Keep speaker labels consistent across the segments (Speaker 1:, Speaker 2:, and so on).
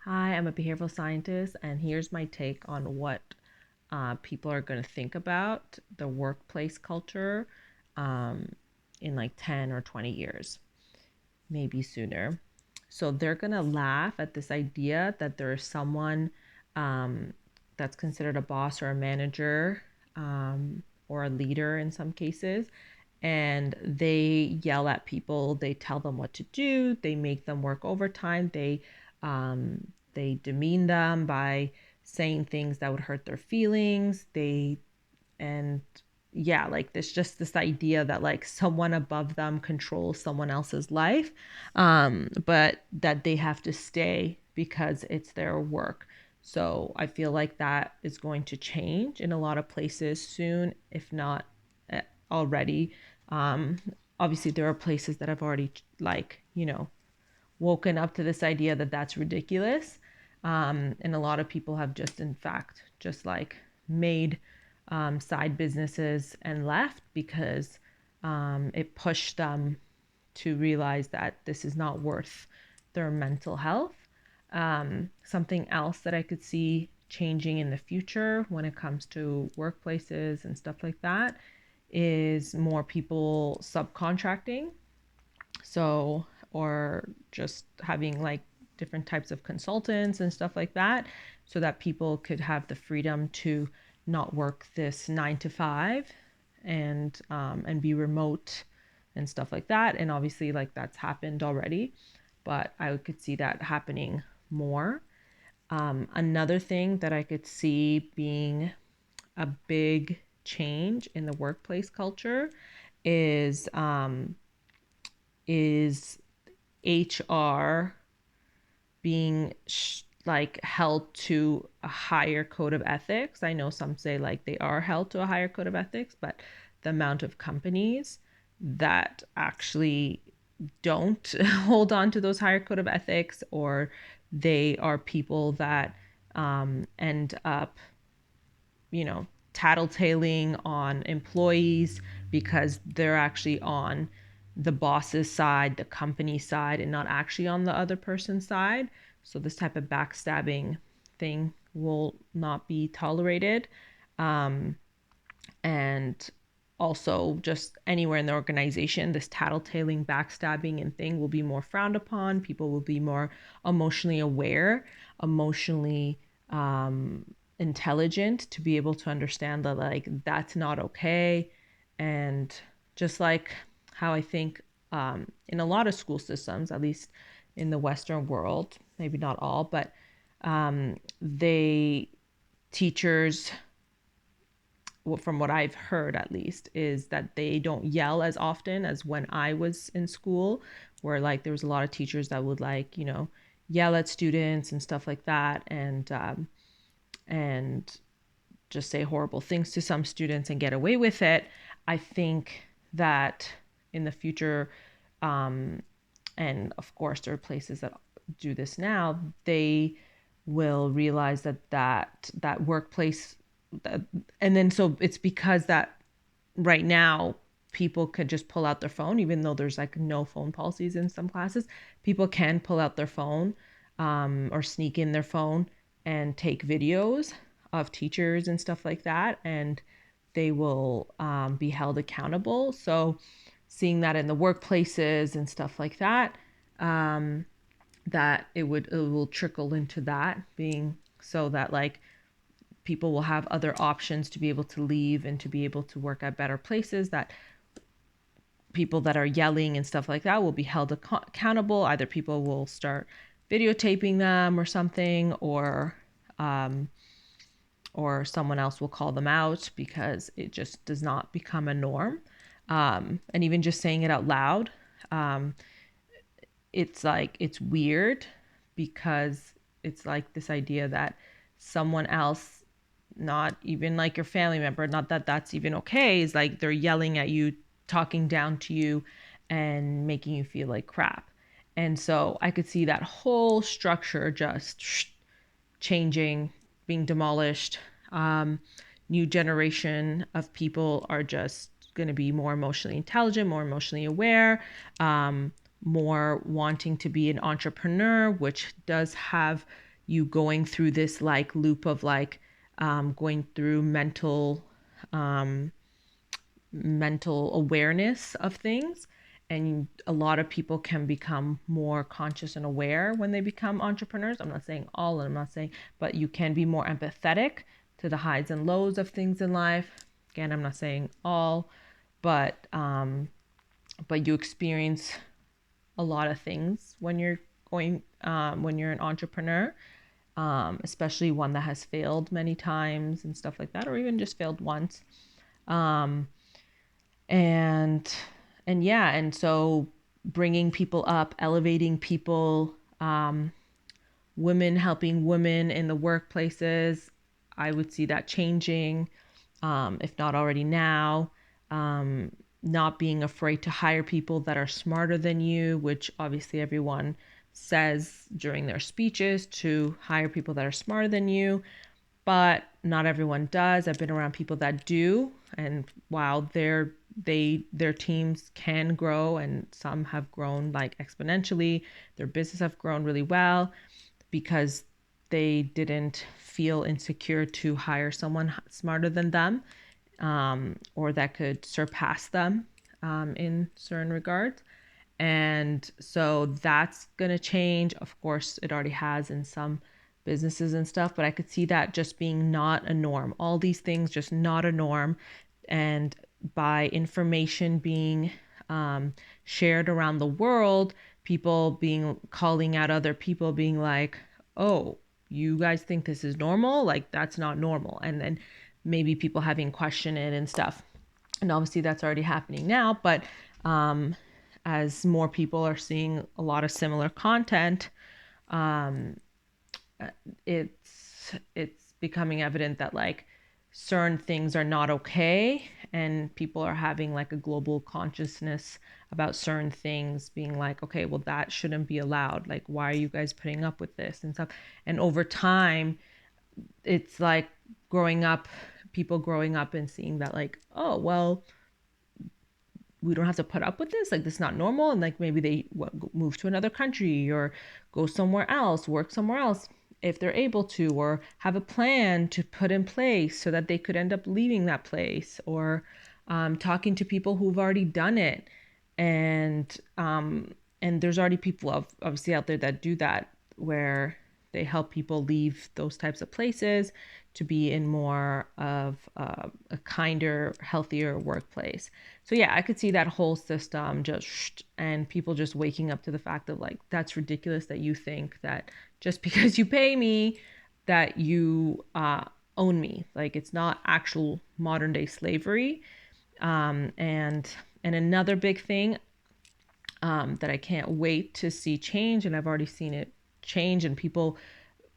Speaker 1: Hi, I'm a behavioral scientist, and here's my take on what people are going to think about the workplace culture um, in like 10 or 20 years, maybe sooner. So they're going to laugh at this idea that there is someone um, that's considered a boss or a manager or a leader in some cases. And they yell at people, they tell them what to do, they make them work overtime, they demean them by saying things that would hurt their feelings. And yeah, like this just this idea that like someone above them controls someone else's life, but that they have to stay because it's their work. So I feel like that is going to change in a lot of places soon, if not already. um Obviously there are places that have already woken up to this idea that that's ridiculous. And a lot of people have just, in fact, just like made side businesses and left because it pushed them to realize that this is not worth their mental health. Something else that I could see changing in the future when it comes to workplaces and stuff like that is more people subcontracting. So, or just having like different types of consultants and stuff like that, so that people could have the freedom to not work this 9 to 5 and be remote and stuff like that. And obviously, like that's happened already, but I could see that happening more. Another thing that I could see being a big change in the workplace culture is is HR being like held to a higher code of ethics. I know some say like they are held to a higher code of ethics, but the amount of companies that actually don't hold on to those higher code of ethics, or they are people that end up, you know, tattletaling on employees because they're actually on the boss's side, the company side, and not actually on the other person's side. So this type of backstabbing thing will not be tolerated. Um, and also just anywhere in the organization, this tattletaling, backstabbing and thing will be more frowned upon. People will be more emotionally aware, emotionally um, intelligent to be able to understand that like that's not okay. And just like how I think in a lot of school systems, at least in the Western world, maybe not all, but they teachers, from what I've heard at least, is that they don't yell as often as when I was in school, where like there was a lot of teachers that would like, yell at students and stuff like that, and just say horrible things to some students and get away with it. I think that in the future, um, and of course there are places that do this now, they will realize that workplace that, and then so it's because that right now people could just pull out their phone, even though there's like no phone policies in some classes. People can pull out their phone or sneak in their phone and take videos of teachers and stuff like that, and they will be held accountable. So seeing that in the workplaces and stuff like that, um, that it will trickle into that being, so that like people will have other options to be able to leave and to be able to work at better places, that people that are yelling and stuff like that will be held accountable. Either people will start videotaping them or something, um, or someone else will call them out because it just does not become a norm. And even just saying it out loud, um, it's like it's weird because it's like this idea that someone else, not even like your family member, not that that's even okay, is like they're yelling at you, talking down to you, and making you feel like crap. And so I could see that whole structure just changing, being demolished. Um, New generation of people are just going to be more emotionally intelligent, more emotionally aware, more wanting to be an entrepreneur, which does have you going through this like loop of like going through um, mental awareness of things. And a lot of people can become more conscious and aware when they become entrepreneurs. I'm not saying all, I'm not saying, but you can be more empathetic to the highs and lows of things in life. Again, I'm not saying all, but you experience a lot of things when you're when you're an entrepreneur, especially one that has failed many times and stuff like that, or even just failed once. Um, and and yeah, and so bringing people up, elevating people, women helping women in the workplaces, I would see that changing, if not already now. Um, Not being afraid to hire people that are smarter than you, which obviously everyone says during their speeches to hire people that are smarter than you, but not everyone does. I've been around people that do, and while their teams can grow, and some have grown like exponentially, their business have grown really well because they didn't feel insecure to hire someone smarter than them, or that could surpass them in certain regards. And so that's going to change. Of course, it already has in some businesses and stuff, but I could see that just being not a norm. All these things just not a norm. And by information being shared around the world, people being calling out other people, being like, oh, you guys think this is normal? Like, that's not normal. And then maybe people having questioned it and stuff. And obviously that's already happening now, but um, as more people are seeing a lot of similar content, um, it's becoming evident that like certain things are not okay, and people are having like a global consciousness about certain things, being like, okay, well, that shouldn't be allowed. Like, why are you guys putting up with this and stuff? And over time, it's like people growing up and seeing that like, oh, well, we don't have to put up with this, like this is not normal, and like maybe they move to another country or go somewhere else, work somewhere else if they're able to, or have a plan to put in place so that they could end up leaving that place, or talking to people who've already done it. And um, and there's already people obviously out there that do that, where they help people leave those types of places to be in more of a kinder, healthier workplace. So yeah, I could see that whole system just, and people just waking up to the fact of like, that's ridiculous that you think that just because you pay me that you own me. Like, it's not actual modern day slavery. And another big thing that I can't wait to see change, and I've already seen it change, and people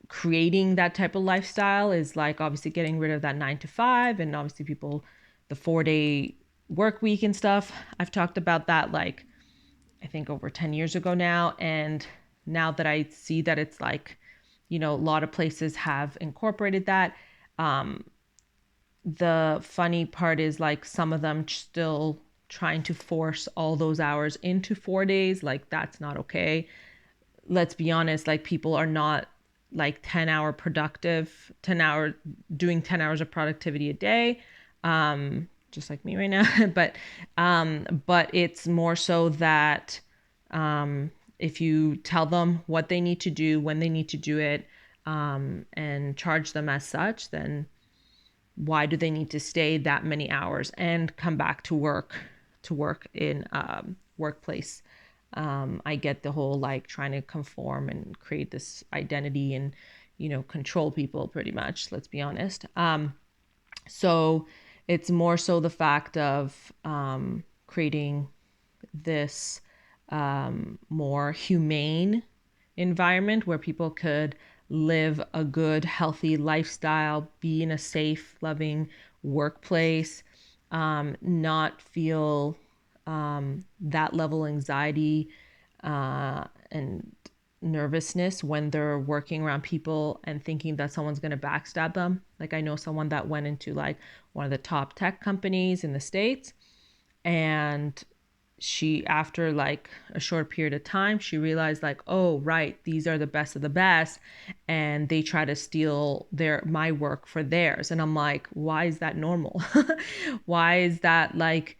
Speaker 1: creating that type of lifestyle is like obviously getting rid of that 9 to 5, and obviously people, the 4 day work week and stuff. I've talked about that like I think over 10 years ago now. And now that I see that it's like, a lot of places have incorporated that. Um, the funny part is like some of them still trying to force all those hours into 4 days. Like, that's not okay. Let's be honest, like people are not like 10 hour doing 10 hours of productivity a day, just like me right now. But it's more so that if you tell them what they need to do, when they need to do it, and charge them as such, then why do they need to stay that many hours and come back to work in workplace? I get the whole like trying to conform and create this identity and control people pretty much. Let's be honest. So it's more so the fact of creating this more humane environment where people could live a good, healthy lifestyle, be in a safe, loving workplace, not feel that level of anxiety and nervousness when they're working around people and thinking that someone's going to backstab them. Like, I know someone that went into like one of the top tech companies in the States, and she, after like a short period of time, she realized like, oh right, these are the best of the best, and they try to steal my work for theirs. And I'm like, why is that normal? Why is that like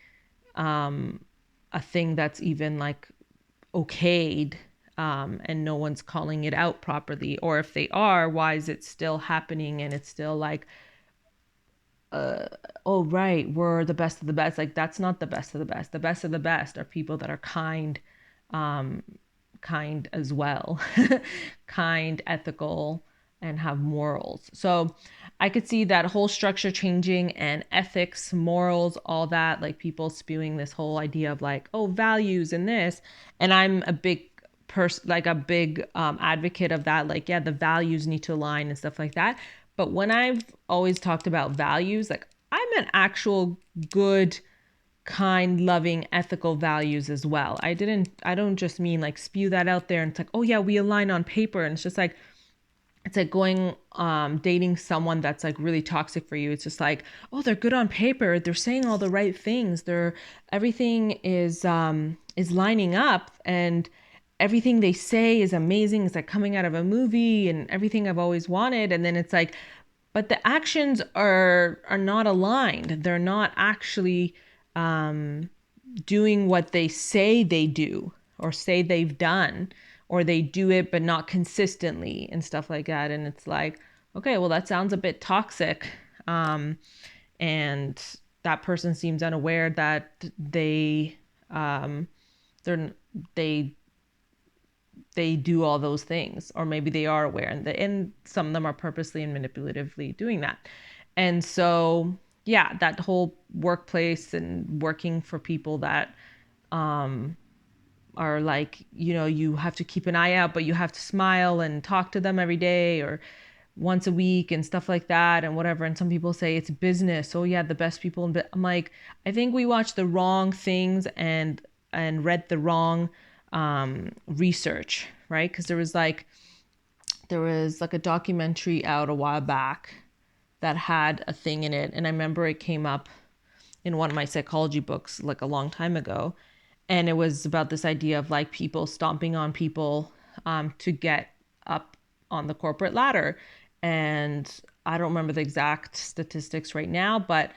Speaker 1: a thing that's even like okayed, and no one's calling it out properly? Or if they are, why is it still happening? And it's still like, oh right, we're the best of the best. Like, that's not the best of the best. The best of the best are people that are kind, kind as well, kind, ethical, and have morals. So I could see that whole structure changing, and ethics, morals, all that, like people spewing this whole idea of like, oh, values and this. And I'm a big like a big advocate of that. Like, yeah, the values need to align and stuff like that. But when I've always talked about values, like I meant actual good, kind, loving, ethical values as well. I don't just mean like spew that out there and it's like, oh yeah, we align on paper. And it's like going dating someone that's like really toxic for you. It's just like, oh, they're good on paper, they're saying all the right things, they're everything is lining up, and everything they say is amazing. It's like coming out of a movie and everything I've always wanted. And then it's like, but the actions are not aligned. They're not actually doing what they say they do, or say they've done, or they do it but not consistently and stuff like that. And it's like, okay, well, that sounds a bit toxic. And that person seems unaware that they're they they do all those things, or maybe they are aware, and some of them are purposely and manipulatively doing that. And so, yeah, that whole workplace and working for people that are like, you have to keep an eye out, but you have to smile and talk to them every day or once a week and stuff like that and whatever. And some people say it's business. Oh yeah, the best people I'm like, I think we watched the wrong things and read the wrong research, right? Because there was like a documentary out a while back that had a thing in it, and I remember it came up in one of my psychology books like a long time ago, and it was about this idea of like people stomping on people to get up on the corporate ladder. And I don't remember the exact statistics right now, but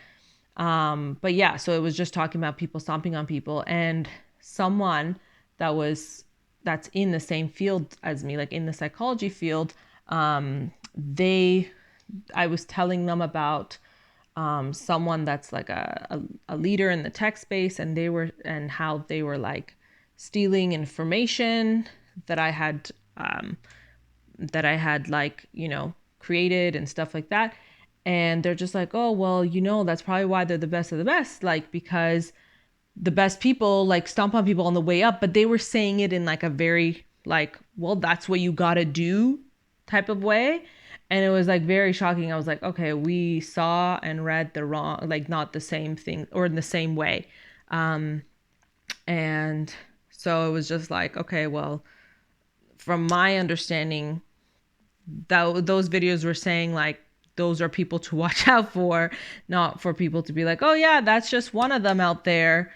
Speaker 1: yeah, so it was just talking about people stomping on people, and someone that's in the same field as me, like in the psychology field, they I was telling them about someone that's like a leader in the tech space, and how they were like stealing information that I had like, created and stuff like that. And they're just like, oh, well, that's probably why they're the best of the best, like because the best people like stomp on people on the way up. But they were saying it in like a very like, well, that's what you gotta do type of way. And it was like very shocking. I was like, okay, we saw and read the wrong, like not the same thing or in the same way. And so it was just like, okay, well, from my understanding, those videos were saying like those are people to watch out for, not for people to be like, oh yeah, that's just one of them out there.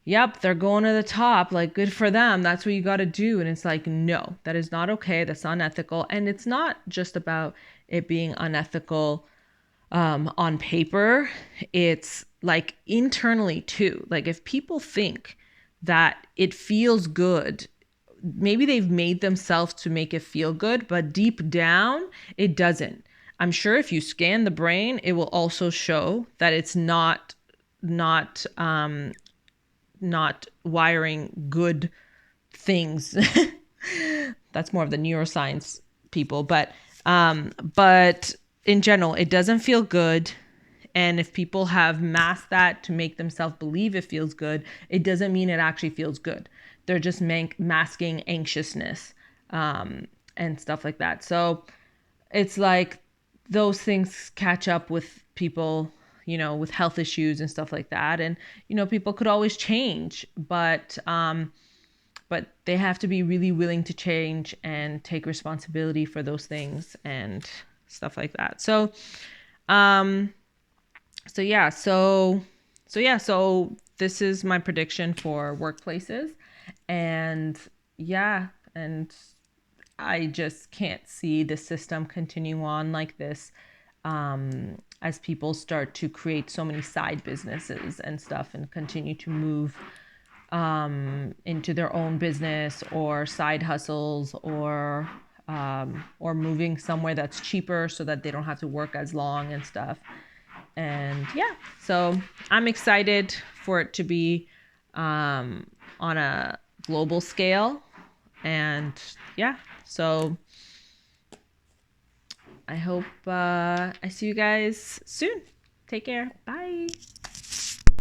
Speaker 1: Yep, they're going to the top. Like, good for them. That's what you got to do. And it's like, no, that is not okay. That's unethical. And it's not just about it being unethical on paper. It's like internally too. Like, if people think that it feels good, maybe they've made themselves to make it feel good, but deep down, it doesn't. I'm sure if you scan the brain, it will also show that it's not not wiring good things. That's more of the neuroscience people, but in general, it doesn't feel good. And if people have masked that to make themselves believe it feels good, it doesn't mean it actually feels good. They're just masking anxiousness and stuff like that. So it's like those things catch up with people, with health issues and stuff like that. And, people could always change, but they have to be really willing to change and take responsibility for those things and stuff like that. So, so yeah, so this is my prediction for workplaces. And yeah, and I just can't see the system continue on like this, as people start to create so many side businesses and stuff and continue to move into their own business or side hustles, or moving somewhere that's cheaper so that they don't have to work as long and stuff. And yeah, so I'm excited for it to be on a global scale. And yeah, so I hope I see you guys soon. Take care. Bye.